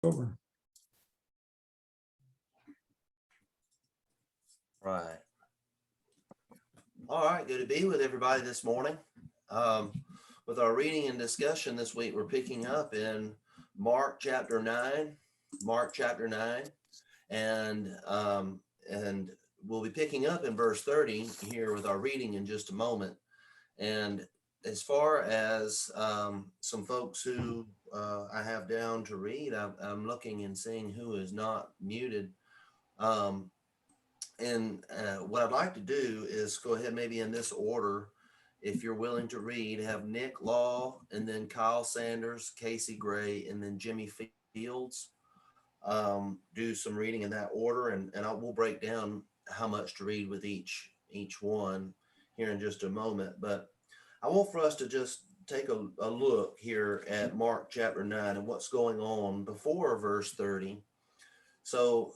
Over. Right. All right, good to be with everybody this morning. With our reading and discussion this week, we're picking up in Mark chapter 9, and we'll be picking up in verse 30 here with our reading in just a moment. And as far as some folks who I have down to read, I'm looking and seeing who is not muted. And what I'd like to do is go ahead, maybe in this order, if you're willing to read, have Nick Law, and then Kyle Sanders, Casey Gray, and then Jimmy Fields do some reading in that order, and we'll break down how much to read with each one here in just a moment. But I want for us to just take a look here at Mark chapter 9 and what's going on before verse 30. So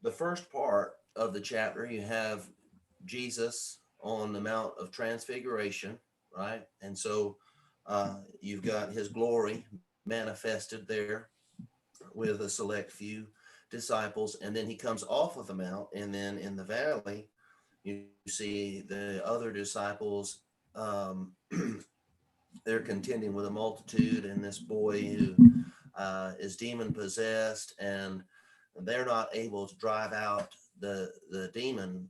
the first part of the chapter, you have Jesus on the Mount of Transfiguration, right? And so you've got his glory manifested there with a select few disciples, and then he comes off of the mount, and then in the valley you see the other disciples. They're contending with a multitude, and this boy who is demon possessed, and they're not able to drive out the demon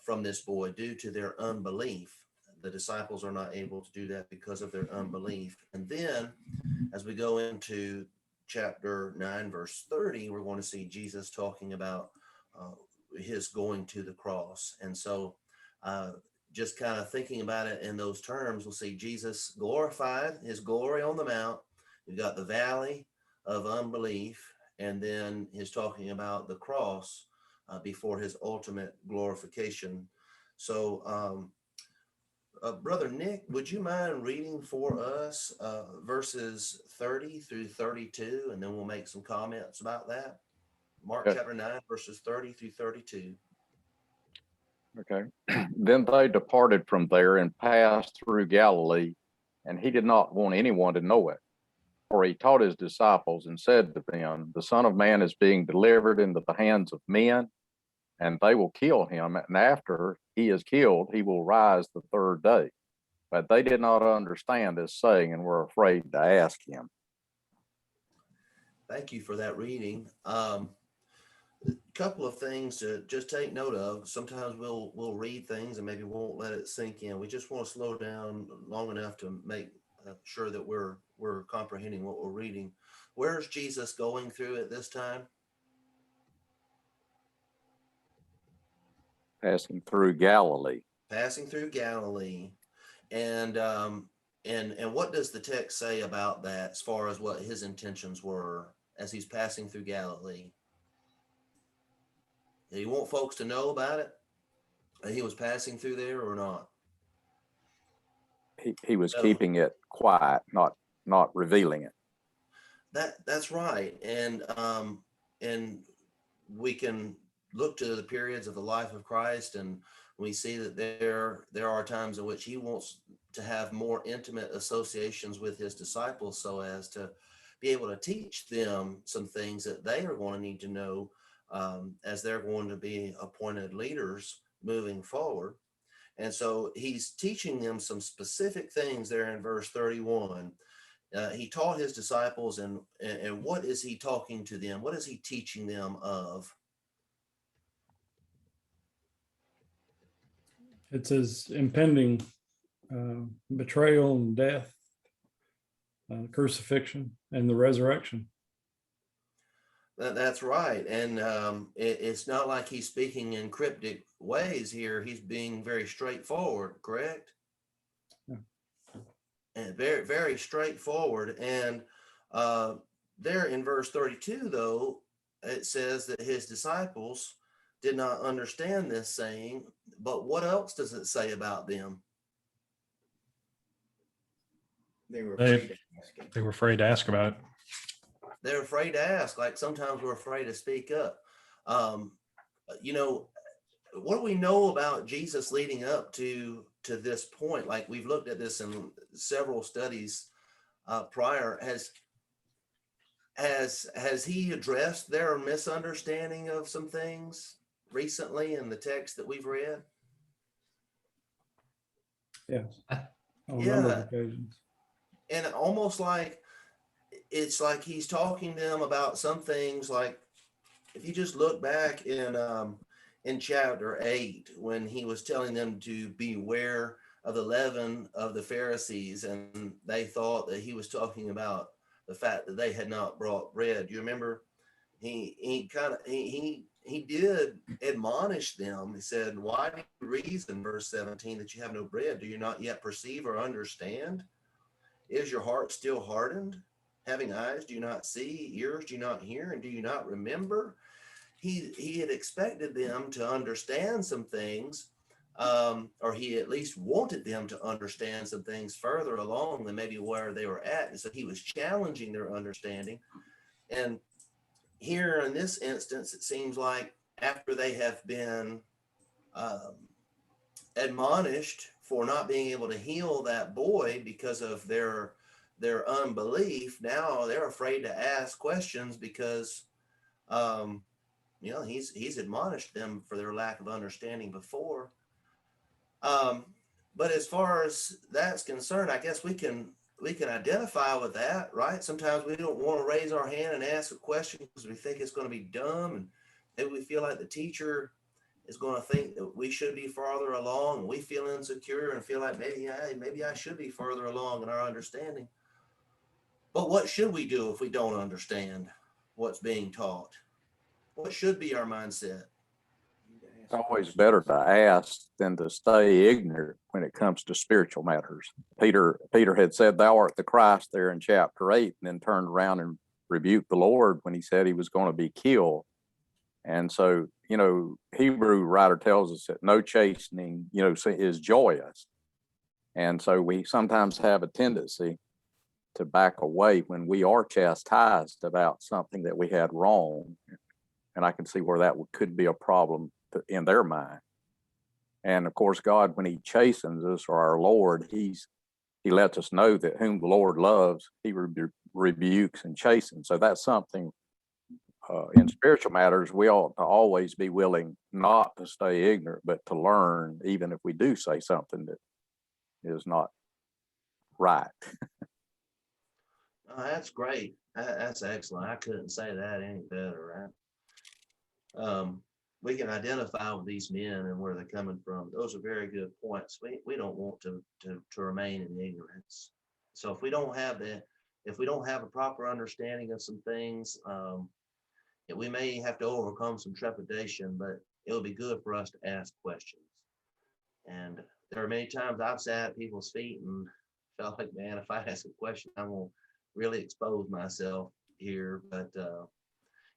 from this boy due to their unbelief. The disciples are not able to do that because of their unbelief. And then as we go into chapter 9, verse 30, we're going to see Jesus talking about his going to the cross. And so just kind of thinking about it in those terms, we'll see Jesus glorified, his glory on the mount. You've got the valley of unbelief, and then he's talking about the cross before his ultimate glorification. So, Brother Nick, would you mind reading for us verses 30 through 32, and then we'll make some comments about that? Mark chapter 9, verses 30 through 32. Okay. Then they departed from there and passed through Galilee, and he did not want anyone to know it. For he taught his disciples and said to them, the Son of Man is being delivered into the hands of men, and they will kill him. And after he is killed, he will rise the third day. But they did not understand this saying and were afraid to ask him. Thank you for that reading. A couple of things to just take note of. Sometimes we'll read things and maybe won't let it sink in. We just want to slow down long enough to make sure that we're comprehending what we're reading. Where's Jesus going through at this time? Passing through Galilee. Passing through Galilee. And what does the text say about that as far as what his intentions were as he's passing through Galilee? Did he want folks to know about it? That he was passing through there or not? He was keeping it quiet, not revealing it. That's right. And we can look to the periods of the life of Christ, and we see that there are times in which he wants to have more intimate associations with his disciples so as to be able to teach them some things that they are going to need to know as they're going to be appointed leaders moving forward. And so he's teaching them some specific things there in verse 31. He taught his disciples, and what is he talking to them? What is he teaching them of? It's his impending betrayal and death, crucifixion, and the resurrection. That's right. And it's not like he's speaking in cryptic ways here. He's being very straightforward, correct? Yeah. And very, very straightforward. And there in verse 32, though, it says that his disciples did not understand this saying, but what else does it say about them? They were afraid to ask about it. They're afraid to ask, like sometimes we're afraid to speak up. What do we know about Jesus leading up to this point? Like we've looked at this in several studies prior. has he addressed their misunderstanding of some things recently in the text that we've read? Yes. On a number Yeah. of occasions. And almost like it's like he's talking to them about some things. Like if you just look back in chapter 8, when he was telling them to beware of the leaven of the Pharisees, and they thought that he was talking about the fact that they had not brought bread. You remember he did admonish them. He said, why do you reason, verse 17, that you have no bread? Do you not yet perceive or understand? Is your heart still hardened? Having eyes, do you not see? Ears, do you not hear? And do you not remember? He had expected them to understand some things, or he at least wanted them to understand some things further along than maybe where they were at. And so he was challenging their understanding. And here in this instance, it seems like after they have been admonished for not being able to heal that boy because of their unbelief, now they're afraid to ask questions because he's admonished them for their lack of understanding before. But as far as that's concerned, I guess we can identify with that, right? Sometimes we don't want to raise our hand and ask a question because we think it's going to be dumb, and maybe we feel like the teacher is going to think that we should be farther along, and we feel insecure and feel like maybe I should be further along in our understanding. But what should we do if we don't understand what's being taught? What should be our mindset? It's always better to ask than to stay ignorant when it comes to spiritual matters. Peter had said, "Thou art the Christ," there in chapter 8, and then turned around and rebuked the Lord when he said he was going to be killed. And so, Hebrew writer tells us that no chastening, is joyous. And so we sometimes have a tendency to back away when we are chastised about something that we had wrong. And I can see where that could be a problem in their mind. And of course, God, when he chastens us, or our Lord, he lets us know that whom the Lord loves, he rebukes and chastens. So that's something in spiritual matters, we ought to always be willing not to stay ignorant, but to learn, even if we do say something that is not right. Oh, that's great. That's excellent. I couldn't say that any better, right? We can identify with these men and where they're coming from. Those are very good points. We don't want to remain in ignorance. So if we don't have a proper understanding of some things, we may have to overcome some trepidation, but it'll be good for us to ask questions. And there are many times I've sat at people's feet and felt like, man, if I ask a question, I won't really expose myself here. But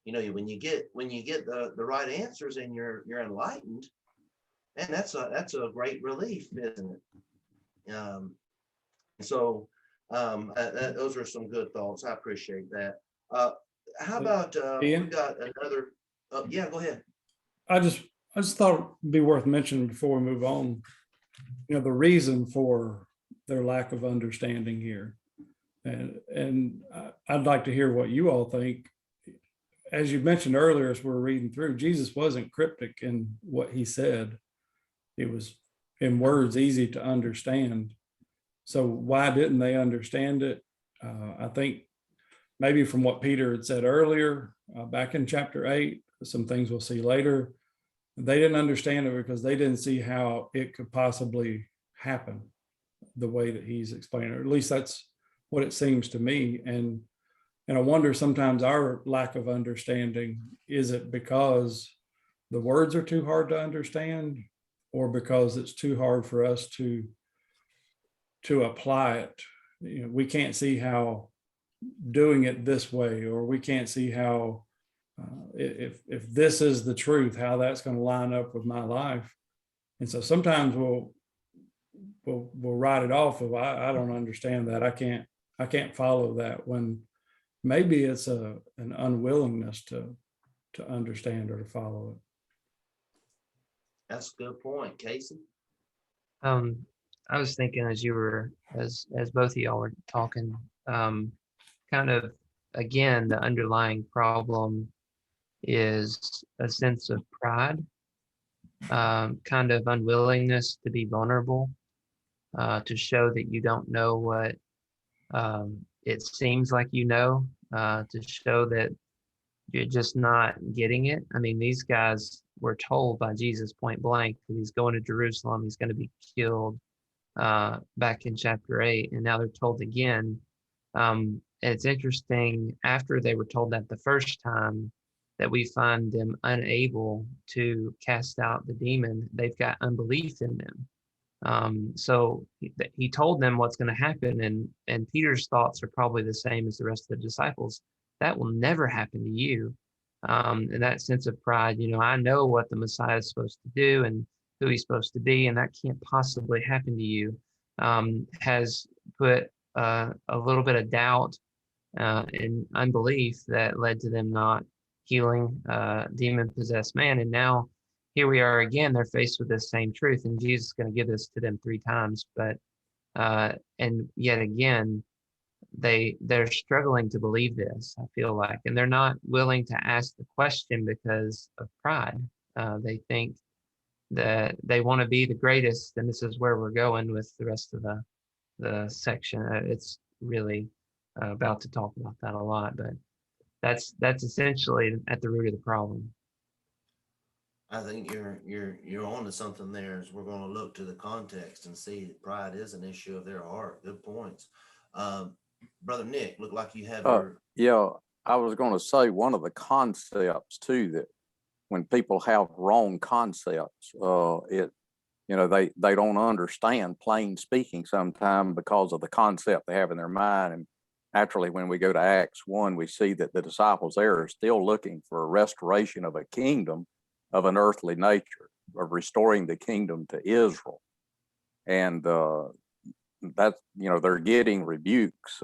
when you get the right answers and you're enlightened, and that's a great relief, isn't it? Those are some good thoughts. I appreciate that. How about we Ian? got another? Yeah, go ahead. I just thought it'd be worth mentioning before we move on, the reason for their lack of understanding here. And I'd like to hear what you all think. As you mentioned earlier, as we're reading through, Jesus wasn't cryptic in what he said. It was in words easy to understand. So why didn't they understand it? I think maybe from what Peter had said earlier, back in chapter 8, some things we'll see later, they didn't understand it because they didn't see how it could possibly happen the way that he's explaining it. Or at least that's what it seems to me. And I wonder sometimes our lack of understanding, is it because the words are too hard to understand, or because it's too hard for us to apply it? We can't see how doing it this way, or we can't see how if this is the truth, how that's going to line up with my life. And so sometimes we'll write it off of, I don't understand that. I can't follow that, when maybe it's an unwillingness to understand or to follow it. That's a good point, Casey. I was thinking as both of y'all were talking, kind of again, the underlying problem is a sense of pride, kind of unwillingness to be vulnerable, to show that you don't know what it seems like you know, to show that you're just not getting it. I mean, these guys were told by Jesus point blank that he's going to Jerusalem, he's going to be killed, back in chapter 8, and now they're told again. It's interesting, after they were told that the first time, that we find them unable to cast out the demon. They've got unbelief in them. So he told them what's going to happen, and Peter's thoughts are probably the same as the rest of the disciples. That will never happen to you. And that sense of pride, I know what the Messiah is supposed to do and who he's supposed to be, and that can't possibly happen to you, has put a little bit of doubt and unbelief that led to them not healing demon-possessed man. And now here we are again, they're faced with this same truth, and Jesus is going to give this to them 3 times. But and yet again, they're struggling to believe this, I feel like, and they're not willing to ask the question because of pride. They think that they want to be the greatest, and this is where we're going with the rest of the section. It's really about to talk about that a lot, but that's essentially at the root of the problem. I think you're on to something there, as we're going to look to the context and see that pride is an issue of their heart. Good points. Brother Nick, look like you have Yeah, I was going to say one of the concepts too, that when people have wrong concepts, they don't understand plain speaking sometimes because of the concept they have in their mind. And naturally, when we go to Acts 1, we see that the disciples there are still looking for a restoration of a kingdom of an earthly nature, of restoring the kingdom to Israel. And that's, they're getting rebukes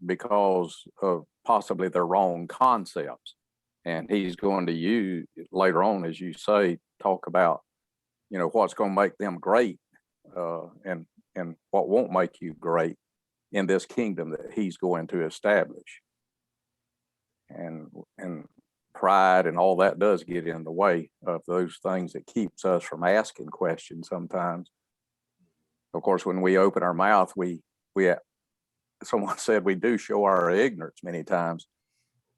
because of possibly their wrong concepts. And he's going to use later on, as you say, talk about, what's going to make them great and what won't make you great in this kingdom that he's going to establish. And pride and all that does get in the way of those things that keeps us from asking questions sometimes. Of course, when we open our mouth, we someone said we do show our ignorance many times.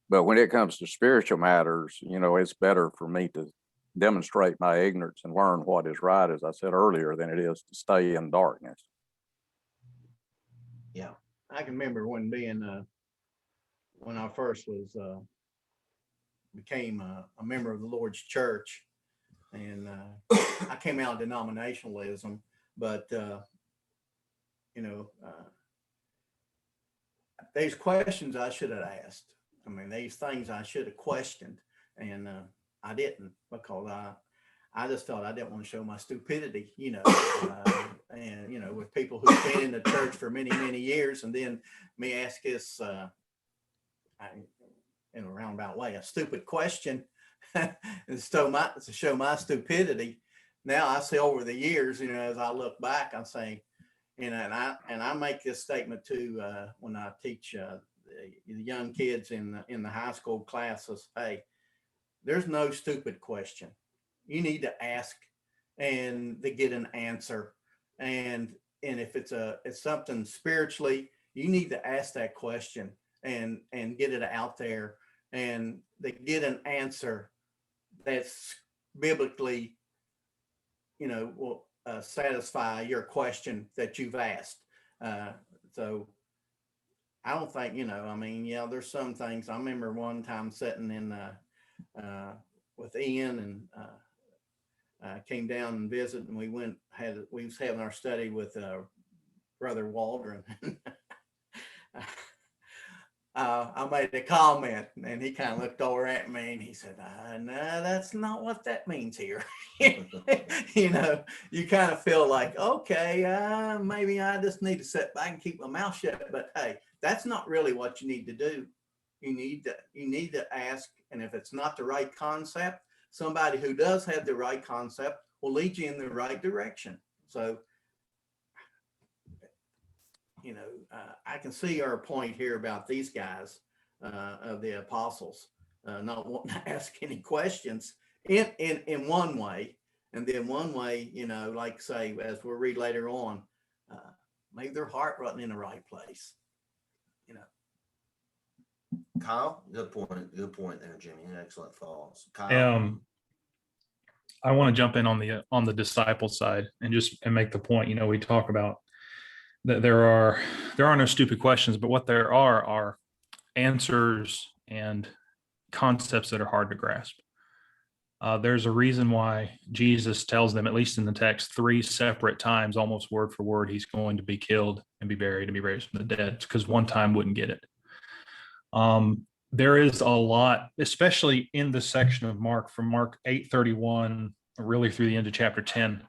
But when it comes to spiritual matters, it's better for me to demonstrate my ignorance and learn what is right, as I said earlier, than it is to stay in darkness. Yeah, I can remember when I first became a member of the Lord's church, and I came out of denominationalism, but these questions I should have asked. I mean, these things I should have questioned, and I didn't, because I just felt I didn't want to show my stupidity, and with people who've been in the church for many, many years, and then me ask this, in a roundabout way, a stupid question, and to show my stupidity. Now I see over the years, as I look back, I'm saying, and I make this statement too when I teach the young kids in the high school classes. Hey, there's no stupid question. You need to ask and to get an answer. And if it's something spiritually, you need to ask that question and get it out there, and to get an answer that's biblically, will satisfy your question that you've asked. So I don't think, there's some things. I remember one time sitting in with Ian, and came down and visited, and we was having our study with Brother Waldron. I made a comment, and he kind of looked over at me, and he said, no, that's not what that means here. You kind of feel like, okay, maybe I just need to sit back and keep my mouth shut. But hey, that's not really what you need to do. You need to ask, and if it's not the right concept, somebody who does have the right concept will lead you in the right direction. So, I can see our point here about these guys. of the apostles, not wanting to ask any questions in one way. And then one way, like say, as we'll read later on, maybe their heart wasn't in the right place. Kyle, good point there, Jimmy. Excellent thoughts. Kyle. I want to jump in on the disciple side and make the point. We talk about that there are no stupid questions, but what there are answers and concepts that are hard to grasp. There's a reason why Jesus tells them, at least in the text, 3 separate times, almost word for word, he's going to be killed and be buried and be raised from the dead. It's because one time wouldn't get it. There is a lot, especially in this section of Mark, from Mark 8:31 really through the end of chapter 10,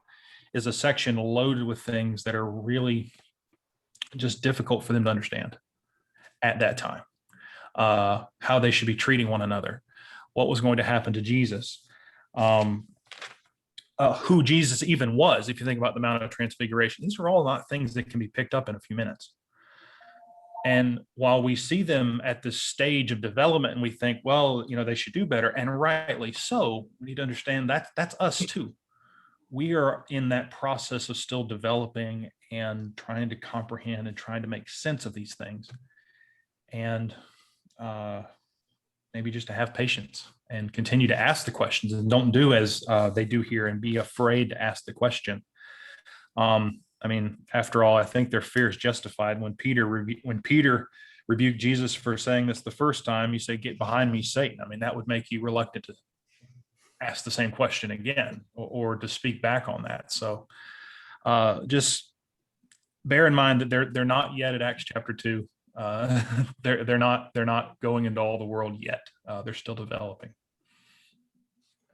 is a section loaded with things that are really just difficult for them to understand at that time. How they should be treating one another, what was going to happen to Jesus, who Jesus even was. If you think about the Mount of Transfiguration, these are all not things that can be picked up in a few minutes. And while we see them at this stage of development and we think, well, they should do better, and rightly so, we need to understand that that's us too. We are in that process of still developing and trying to comprehend and trying to make sense of these things. And maybe just to have patience and continue to ask the questions, and don't do as they do here and be afraid to ask the question. After all, I think their fear is justified. When Peter rebuked Jesus for saying this the first time, you say, "Get behind me, Satan." That would make you reluctant to ask the same question again or to speak back on that. So just bear in mind that they're not yet at Acts chapter 2. They're not going into all the world yet. They're still developing.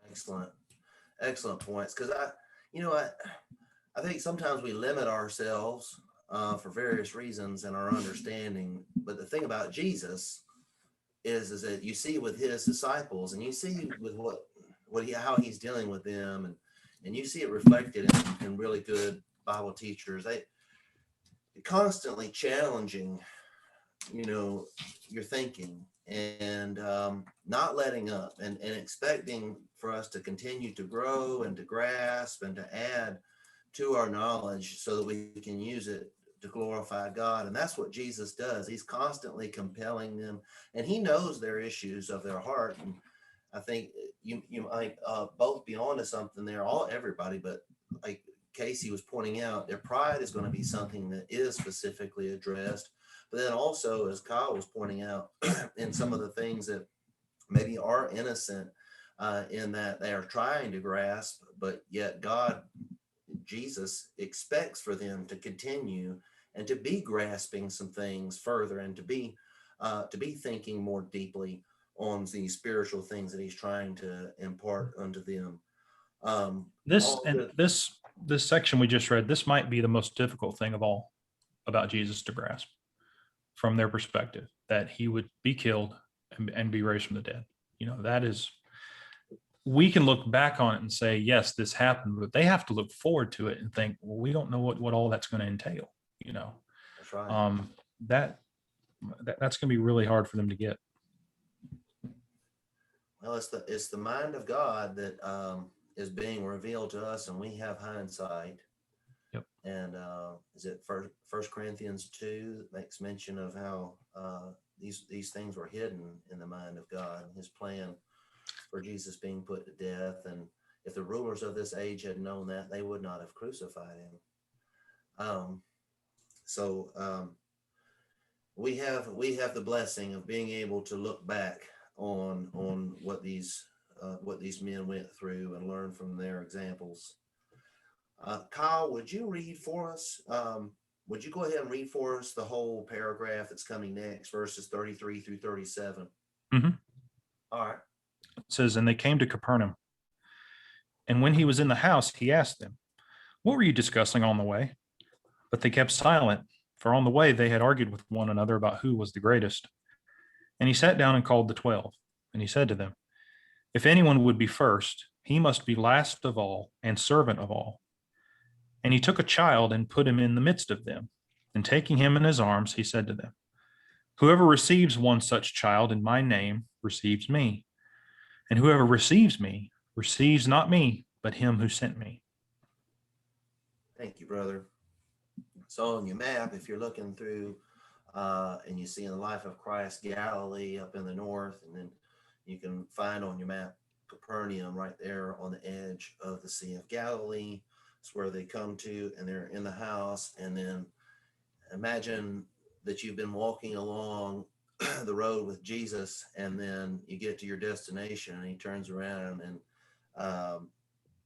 Excellent points. Because I think sometimes we limit ourselves for various reasons in our understanding. But the thing about Jesus is that you see with his disciples, and you see with how he's dealing with them, and you see it reflected in really good Bible teachers. They constantly challenging, your thinking, and not letting up, and expecting for us to continue to grow and to grasp and to add to our knowledge so that we can use it to glorify God. And that's what Jesus does. He's constantly compelling them, and he knows their issues of their heart. And I think you might both be onto something there, everybody, but like Casey was pointing out, their pride is going to be something that is specifically addressed. But then also, as Kyle was pointing out, in some of the things that maybe are innocent in that they are trying to grasp, but yet Jesus expects for them to continue and to be grasping some things further, and to be thinking more deeply on these spiritual things that he's trying to impart unto them. This section we just read, this might be the most difficult thing of all about Jesus to grasp from their perspective, that he would be killed and be raised from the dead. That is, we can look back on it and say, yes, this happened, but they have to look forward to it and think, well, we don't know what all that's going to entail. That's right. That's going to be really hard for them to get. Well, it's the mind of God that is being revealed to us, and we have hindsight. Yep. And is it First Corinthians 2 that makes mention of how these things were hidden in the mind of God, and his plan for Jesus being put to death. And if the rulers of this age had known that, they would not have crucified him. We have the blessing of being able to look back on what these men went through and learn from their examples. Kyle, would you read for us? Would you go ahead and read for us the whole paragraph that's coming next, verses 33 through 37? Mm-hmm. All right. It says, "And they came to Capernaum. And when he was in the house, he asked them, 'What were you discussing on the way?' But they kept silent, for on the way they had argued with one another about who was the greatest. And he sat down and called the 12. And he said to them, 'If anyone would be first, he must be last of all and servant of all.' And he took a child and put him in the midst of them. And taking him in his arms, he said to them, Whoever receives one such child in my name receives me. And whoever receives me receives not me, but him who sent me. Thank you, brother. So on your map, if you're looking through and you see in the life of Christ, Galilee up in the north, and then you can find on your map Capernaum right there on the edge of the Sea of Galilee. It's where they come to, and they're in the house. And then imagine that you've been walking along the road with Jesus, and then you get to your destination, and he turns around and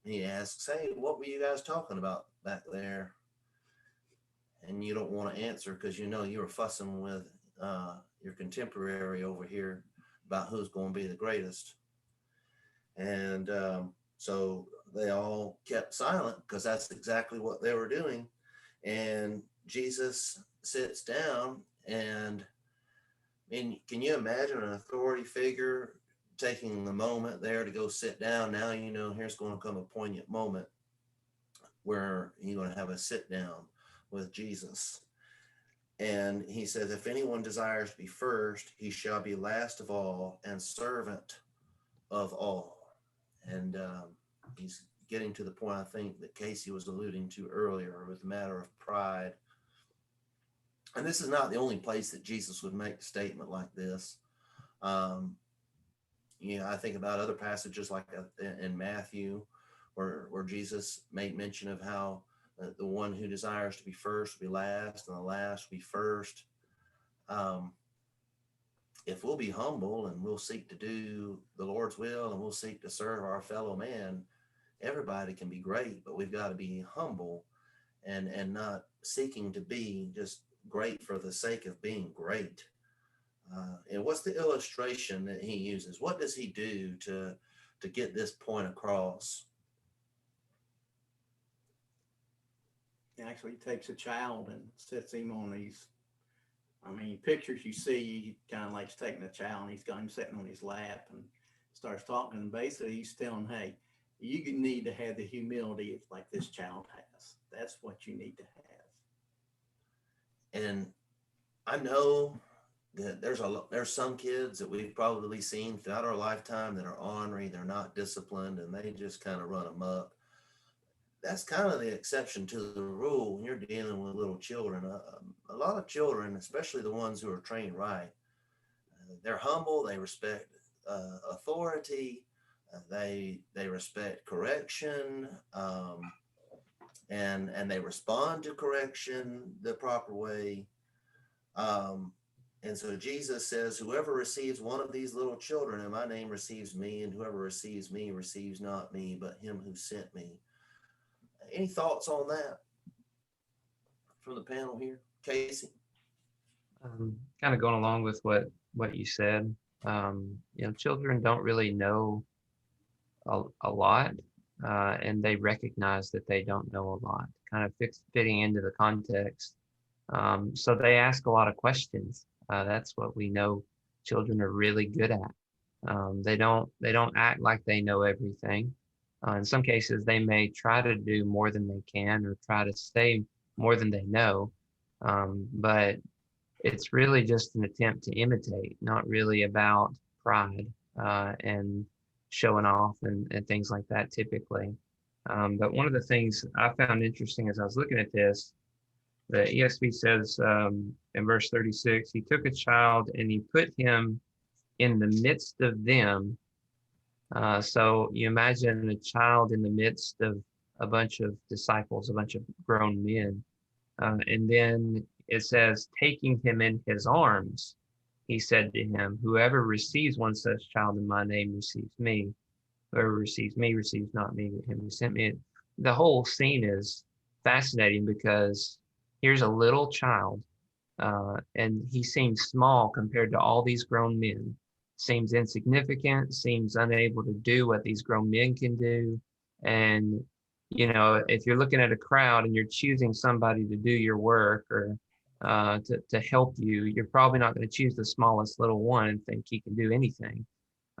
he asks, "Hey, what were you guys talking about back there?" And you don't want to answer because you know you were fussing with your contemporary over here about who's going to be the greatest. And so they all kept silent because that's exactly what they were doing. And Jesus sits down, and I mean, can you imagine an authority figure taking the moment there to go sit down? Now, you know, here's going to come a poignant moment where you're going to have a sit down with Jesus. And he says, if anyone desires to be first, he shall be last of all and servant of all. And he's getting to the point, I think, that Casey was alluding to earlier with the matter of pride. And this is not the only place that Jesus would make a statement like this. You know, I think about other passages like in Matthew, where Jesus made mention of how the one who desires to be first will be last, and the last will be first. If we'll be humble and we'll seek to do the Lord's will and we'll seek to serve our fellow man, everybody can be great, but we've got to be humble and not seeking to be just great for the sake of being great. And what's the illustration that he uses? What does he do to get this point across? He actually takes a child and sits him on these, I mean, pictures you see, he kind of likes taking a child and he's got him sitting on his lap and starts talking. And basically he's telling, hey, you need to have the humility like this child has. That's what you need to have. And I know that there's some kids that we've probably seen throughout our lifetime that are ornery, they're not disciplined, and they just kind of run amok. That's kind of the exception to the rule when you're dealing with little children. A lot of children, especially the ones who are trained right, they're humble, they respect authority, they respect correction, and they respond to correction the proper way. And so Jesus says, whoever receives one of these little children in my name receives me, and whoever receives me receives not me, but him who sent me. Any thoughts on that from the panel here? Casey? Kind of going along with what you said, children don't really know a lot, and they recognize that they don't know a lot, kind of fitting into the context. So they ask a lot of questions. That's what we know children are really good at. They don't act like they know everything. In some cases, they may try to do more than they can or try to say more than they know. But it's really just an attempt to imitate, not really about pride and showing off and things like that typically. But one of the things I found interesting as I was looking at this, the ESV says in verse 36, he took a child and he put him in the midst of them. So you imagine a child in the midst of a bunch of disciples, a bunch of grown men. And then it says, taking him in his arms, he said to him, whoever receives one such child in my name receives me. Whoever receives me receives not me, but him who sent me. The whole scene is fascinating because here's a little child, and he seems small compared to all these grown men. Seems insignificant, seems unable to do what these grown men can do. And, if you're looking at a crowd and you're choosing somebody to do your work or to help you, you're probably not going to choose the smallest little one and think he can do anything.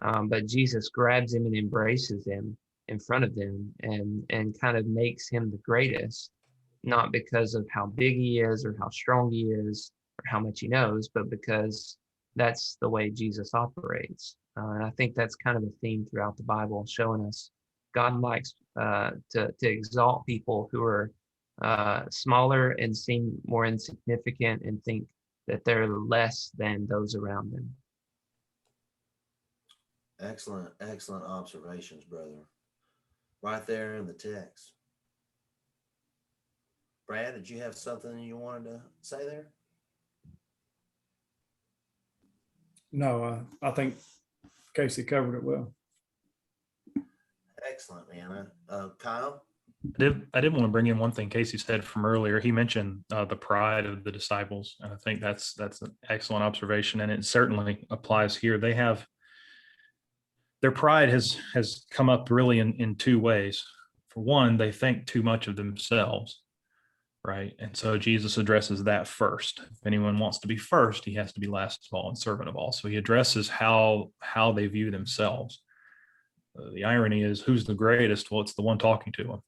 But Jesus grabs him and embraces him in front of them and kind of makes him the greatest, not because of how big he is or how strong he is, or how much he knows, but because that's the way Jesus operates. And I think that's kind of a theme throughout the Bible, showing us God likes to exalt people who are smaller and seem more insignificant and think that they're less than those around them. Excellent, excellent observations, brother. Right there in the text. Brad, did you have something you wanted to say there? No, I think Casey covered it well. Excellent, man. Kyle? I did want to bring in one thing Casey said from earlier. He mentioned the pride of the disciples, and I think that's an excellent observation, and it certainly applies here. They have their pride has come up really in two ways. For one, they think too much of themselves, right? And so Jesus addresses that first. If anyone wants to be first, he has to be last of all and servant of all. So he addresses how they view themselves. The irony is, who's the greatest? Well, it's the one talking to him.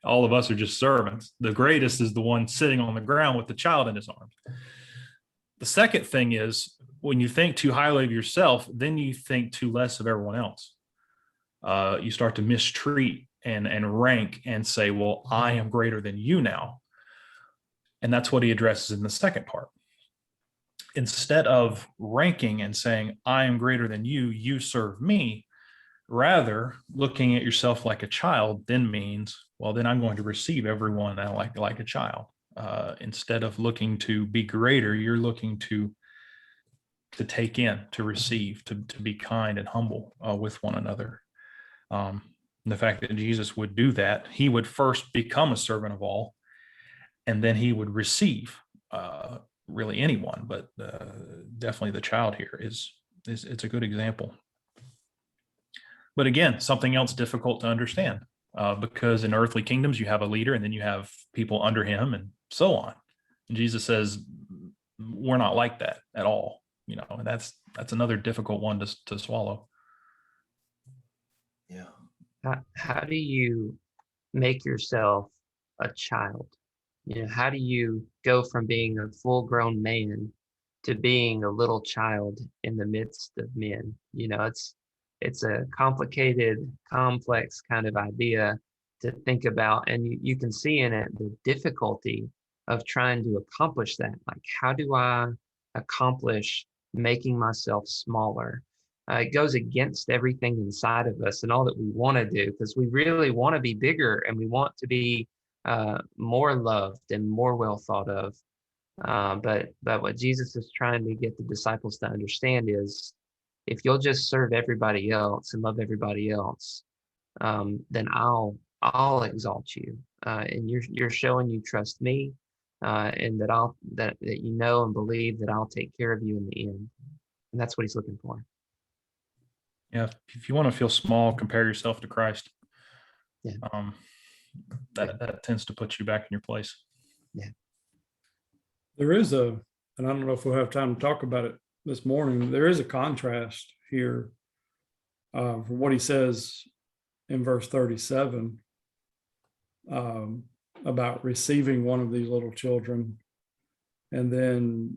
All of us are just servants. The greatest is the one sitting on the ground with the child in his arms. The second thing is, when you think too highly of yourself, then you think too less of everyone else. You start to mistreat and rank and say, well, I am greater than you now. And that's what he addresses in the second part. Instead of ranking and saying, I am greater than you, you serve me, rather looking at yourself like a child then means, well, then I'm going to receive everyone like a child. Instead of looking to be greater, you're looking to take in, to receive, to be kind and humble with one another. The fact that Jesus would do that, he would first become a servant of all, and then he would receive really anyone, but definitely the child here is it's a good example. But again, something else difficult to understand, because in earthly kingdoms, you have a leader and then you have people under him and so on. And Jesus says, we're not like that at all, and that's another difficult one to swallow. Yeah. How do you make yourself a child? How do you go from being a full-grown man to being a little child in the midst of men? It's a complicated, complex kind of idea to think about, and you can see in it the difficulty of trying to accomplish that. Like, how do I accomplish making myself smaller? It goes against everything inside of us and all that we want to do, because we really want to be bigger and we want to be more loved and more well thought of. But what Jesus is trying to get the disciples to understand is, if you'll just serve everybody else and love everybody else, then I'll exalt you, and you're showing you trust me, and that you know and believe that I'll take care of you in the end. And that's what he's looking for. Yeah, if you want to feel small, compare yourself to Christ. Yeah. That tends to put you back in your place. Yeah. There is and I don't know if we'll have time to talk about it this morning, there is a contrast here from what he says in verse 37 about receiving one of these little children. And then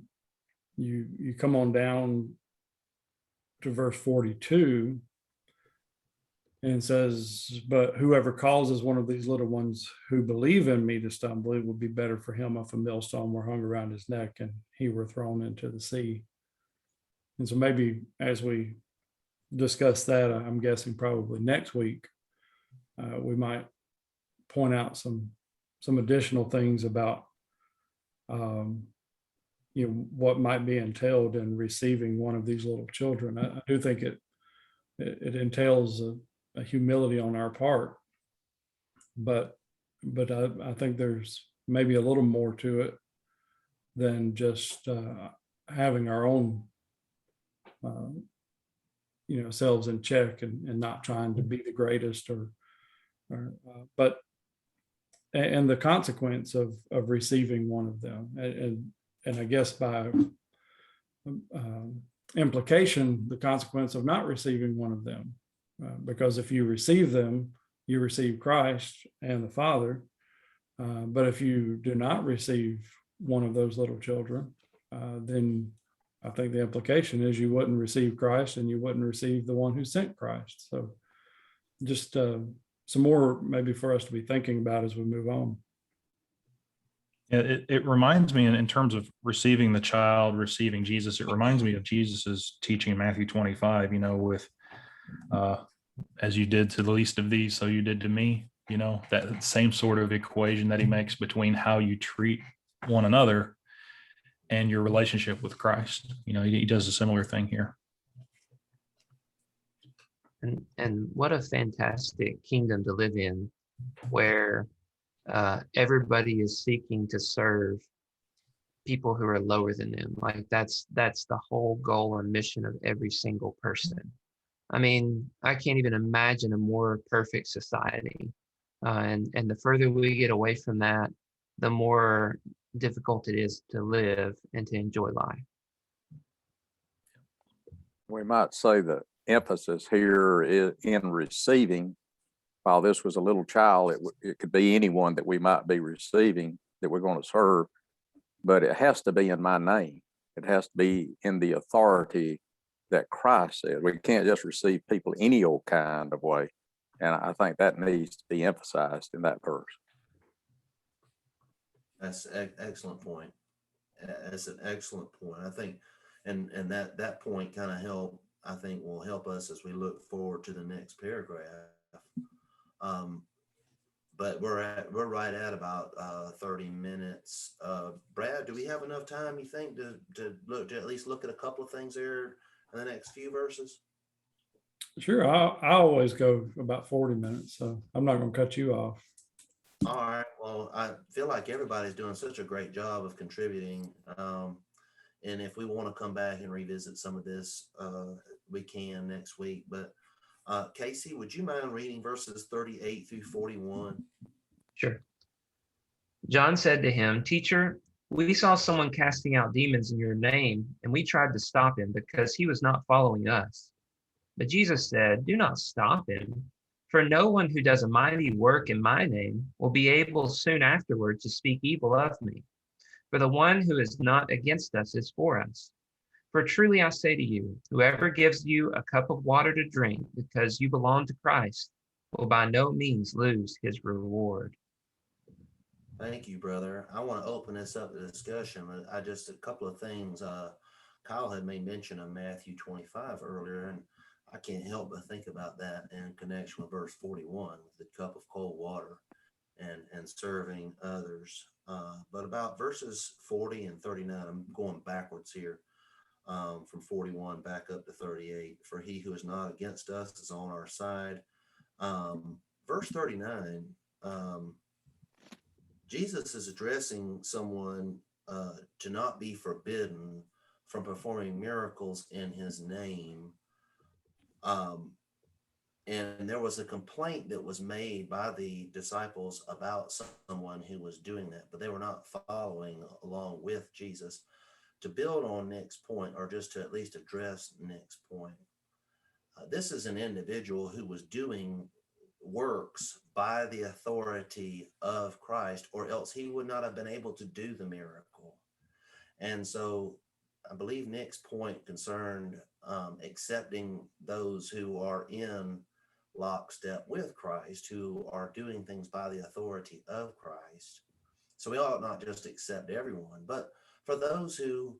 you come on down to verse 42 and says, but whoever causes one of these little ones who believe in me to stumble, it would be better for him if a millstone were hung around his neck and he were thrown into the sea. And so maybe as we discuss that, I'm guessing probably next week, we might point out some additional things about what might be entailed in receiving one of these little children. I do think it entails a humility on our part, but I think there's maybe a little more to it than just having our own selves in check and not trying to be the greatest but the consequence of receiving one of them, and I guess by implication, the consequence of not receiving one of them, because if you receive them, you receive Christ and the Father, but if you do not receive one of those little children, then I think the implication is you wouldn't receive Christ and you wouldn't receive the one who sent Christ. So just some more maybe for us to be thinking about as we move on. Yeah, it reminds me in terms of receiving the child, receiving Jesus, it reminds me of Jesus's teaching in Matthew 25, with as you did to the least of these, so you did to me, that same sort of equation that he makes between how you treat one another and your relationship with Christ. He does a similar thing here. And what a fantastic kingdom to live in, where everybody is seeking to serve people who are lower than them. Like that's the whole goal and mission of every single person. I mean, I can't even imagine a more perfect society. And the further we get away from that, the more difficult it is to live and to enjoy life. We might say the emphasis here is in receiving. While this was a little child, it could be anyone that we might be receiving that we're going to serve, but it has to be in my name. It has to be in the authority that Christ said. We can't just receive people any old kind of way. And I think that needs to be emphasized in that verse. That's an excellent point. That's an excellent point. I think, and that point kind of will help us as we look forward to the next paragraph. But we're right at about 30 minutes. Brad, do we have enough time, you think, to at least look at a couple of things there in the next few verses? Sure. I always go about 40 minutes, so I'm not going to cut you off. All right. Well, I feel like everybody's doing such a great job of contributing. And if we want to come back and revisit some of this, we can next week. But Casey, would you mind reading verses 38 through 41? Sure. John said to him, "Teacher, we saw someone casting out demons in your name, and we tried to stop him because he was not following us." But Jesus said, "Do not stop him, for no one who does a mighty work in my name will be able soon afterward to speak evil of me. For the one who is not against us is for us. For truly I say to you, whoever gives you a cup of water to drink because you belong to Christ will by no means lose his reward." Thank you, brother. I want to open this up to discussion. A couple of things. Kyle had made mention of Matthew 25 earlier, and I can't help but think about that in connection with verse 41, with the cup of cold water and serving others. But about verses 40 and 39, I'm going backwards here, from 41 back up to 38. For he who is not against us is on our side. Verse 39, Jesus is addressing someone to not be forbidden from performing miracles in his name. And there was a complaint that was made by the disciples about someone who was doing that, but they were not following along with Jesus. To build on Nick's point, or just to at least address Nick's point, this is an individual who was doing works by the authority of Christ, or else he would not have been able to do the miracle. And so I believe Nick's point concerned accepting those who are in lockstep with Christ, who are doing things by the authority of Christ. So we ought not just accept everyone, but for those who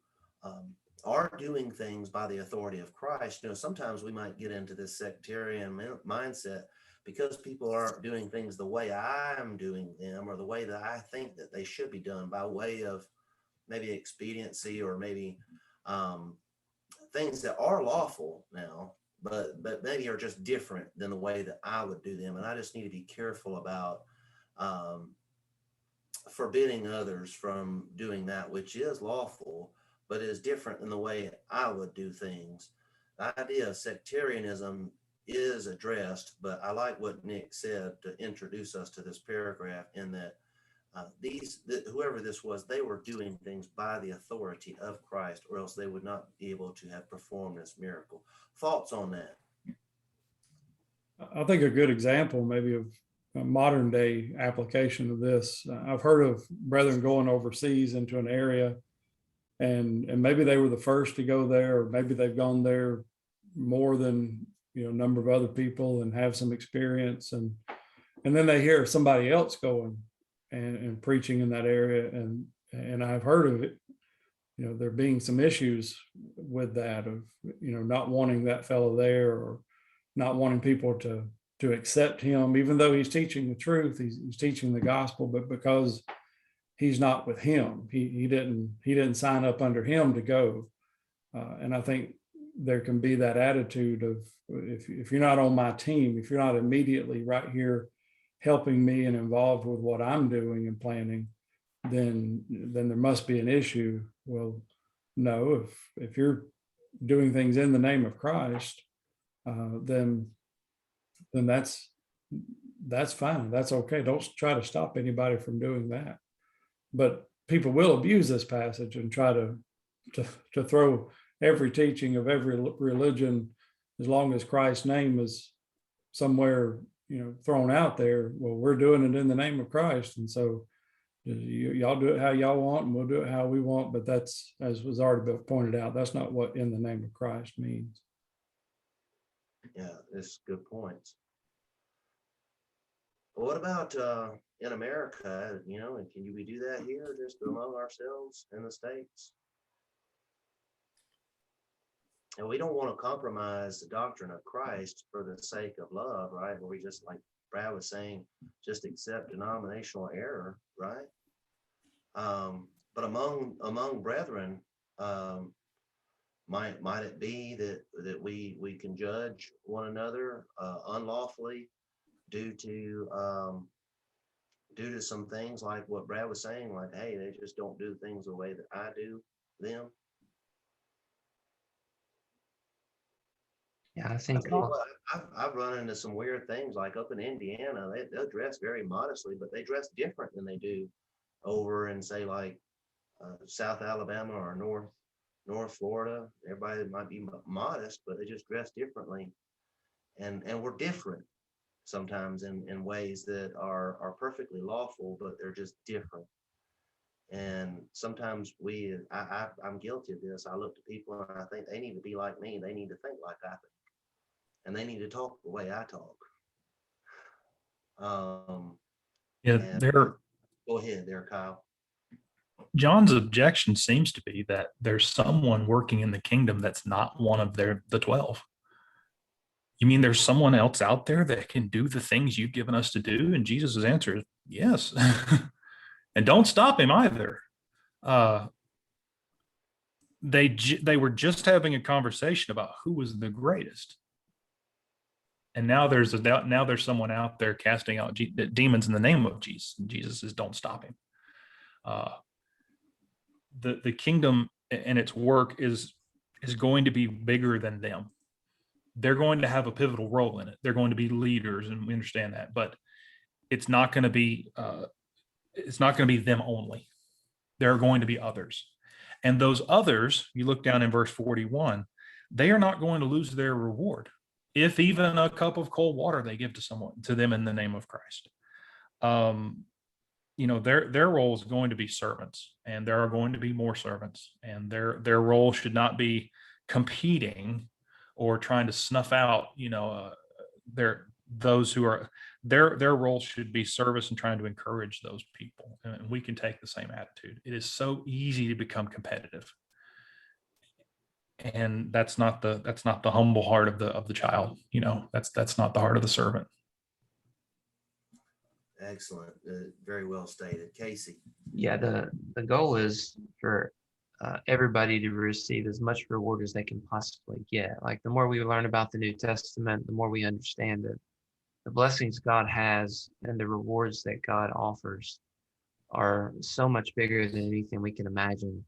are doing things by the authority of Christ, sometimes we might get into this sectarian mindset because people aren't doing things the way I'm doing them, or the way that I think that they should be done, by way of maybe expediency, or maybe things that are lawful now, but maybe are just different than the way that I would do them. And I just need to be careful about forbidding others from doing that which is lawful, but is different than the way I would do things. The idea of sectarianism is addressed, but I like what Nick said to introduce us to this paragraph, in that whoever this was, they were doing things by the authority of Christ, or else they would not be able to have performed this miracle. Thoughts on that? I think a good example maybe of modern day application of this. I've heard of brethren going overseas into an area, and maybe they were the first to go there, or maybe they've gone there more than a number of other people and have some experience, and then they hear somebody else going and preaching in that area, and I've heard of it, there being some issues with that, of not wanting that fellow there, or not wanting people to accept him, even though he's teaching the truth, he's teaching the gospel, but because he's not with him, he didn't sign up under him to go. And I think there can be that attitude of, if you're not on my team, if you're not immediately right here helping me and involved with what I'm doing and planning, then there must be an issue. Well, no, if you're doing things in the name of Christ, then that's fine. That's okay. Don't try to stop anybody from doing that. But people will abuse this passage and try to throw every teaching of every religion, as long as Christ's name is somewhere, thrown out there. Well, we're doing it in the name of Christ, and so y'all do it how y'all want, and we'll do it how we want. But that's, as was already been pointed out, that's not what in the name of Christ means. Yeah, that's good points. What about in America? And can we do that here, just among ourselves in the States? And we don't want to compromise the doctrine of Christ for the sake of love, right? Where we just, like Brad was saying, just accept denominational error, right? But among brethren, might it be that we can judge one another unlawfully due to some things like what Brad was saying, like, hey, they just don't do things the way that I do them. Yeah, I think I've run into some weird things, like up in Indiana, they'll dress very modestly, but they dress different than they do over in, say, like South Alabama or North Florida. Everybody might be modest, but they just dress differently, and we're different sometimes in ways that are perfectly lawful, but they're just different. And sometimes I'm guilty of this. I look to people and I think they need to be like me. They need to think like I think, and they need to talk the way I talk. Yeah, Go ahead there, Kyle. John's objection seems to be that there's someone working in the kingdom that's not one of the 12. You mean there's someone else out there that can do the things you've given us to do? And Jesus' answer is yes. And don't stop him either. They were just having a conversation about who was the greatest. And now there's someone out there casting out demons in the name of Jesus. And Jesus says, don't stop him. The kingdom and its work is going to be bigger than them. They're going to have a pivotal role in it. They're going to be leaders, and we understand that, but it's not going to be them only. There are going to be others. And those others, you look down in verse 41, they are not going to lose their reward, if even a cup of cold water they give to them in the name of Christ. Their role is going to be servants, and there are going to be more servants, and their role should not be competing or trying to snuff out, those who are their role should be service and trying to encourage those people. And we can take the same attitude. It is so easy to become competitive, and that's not the humble heart of the child. That's not the heart of the servant. Excellent. Very well stated. Casey. yeah, the goal is for everybody to receive as much reward as they can possibly get. Like, the more we learn about the New Testament, the more we understand that the blessings God has and the rewards that God offers are so much bigger than anything we can imagine,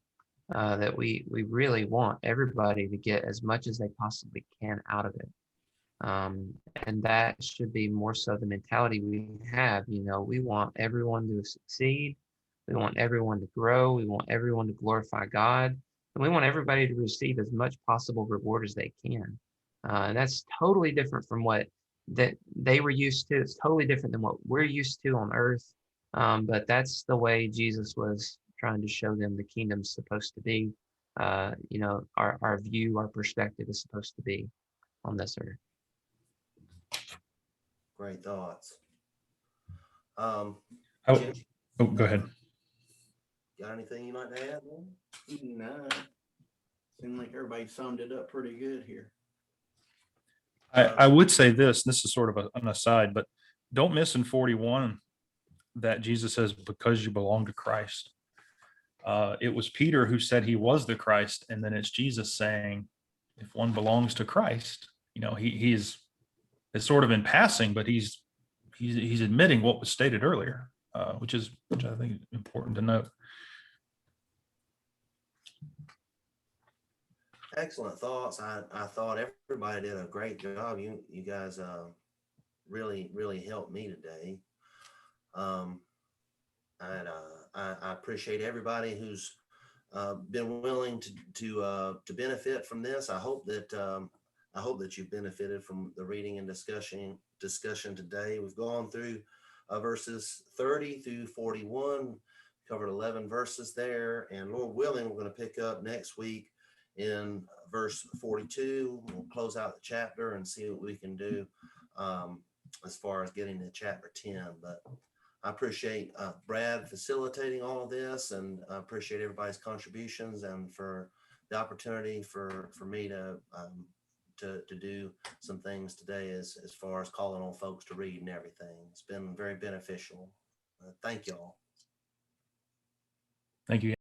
that we really want everybody to get as much as they possibly can out of it. And that should be more so the mentality we have. We want everyone to succeed. We want everyone to grow. We want everyone to glorify God. And we want everybody to receive as much possible reward as they can. And that's totally different from what that they were used to. It's totally different than what we're used to on earth. But that's the way Jesus was trying to show them the kingdom's supposed to be. Our view, our perspective is supposed to be on this earth. Great thoughts. Oh, Jim, oh, go ahead. got anything you might add? Man? No, seemed like everybody summed it up pretty good here. I would say this is sort of an aside, but don't miss in 41 that Jesus says, because you belong to Christ. It was Peter who said he was the Christ. And then it's Jesus saying, if one belongs to Christ, he's it's sort of in passing, but he's admitting what was stated earlier, which I think is important to note. Excellent thoughts. I thought everybody did a great job. You guys really helped me today. And I appreciate everybody who's been willing to benefit from this. I hope that you benefited from the reading and discussion today. We've gone through verses 30 through 41, covered 11 verses there, and Lord willing, we're going to pick up next week in verse 42. We'll close out the chapter and see what we can do as far as getting to chapter 10. But I appreciate Brad facilitating all of this, and I appreciate everybody's contributions and for the opportunity for me to do some things today as far as calling on folks to read and everything. It's been very beneficial. Thank y'all. Thank you.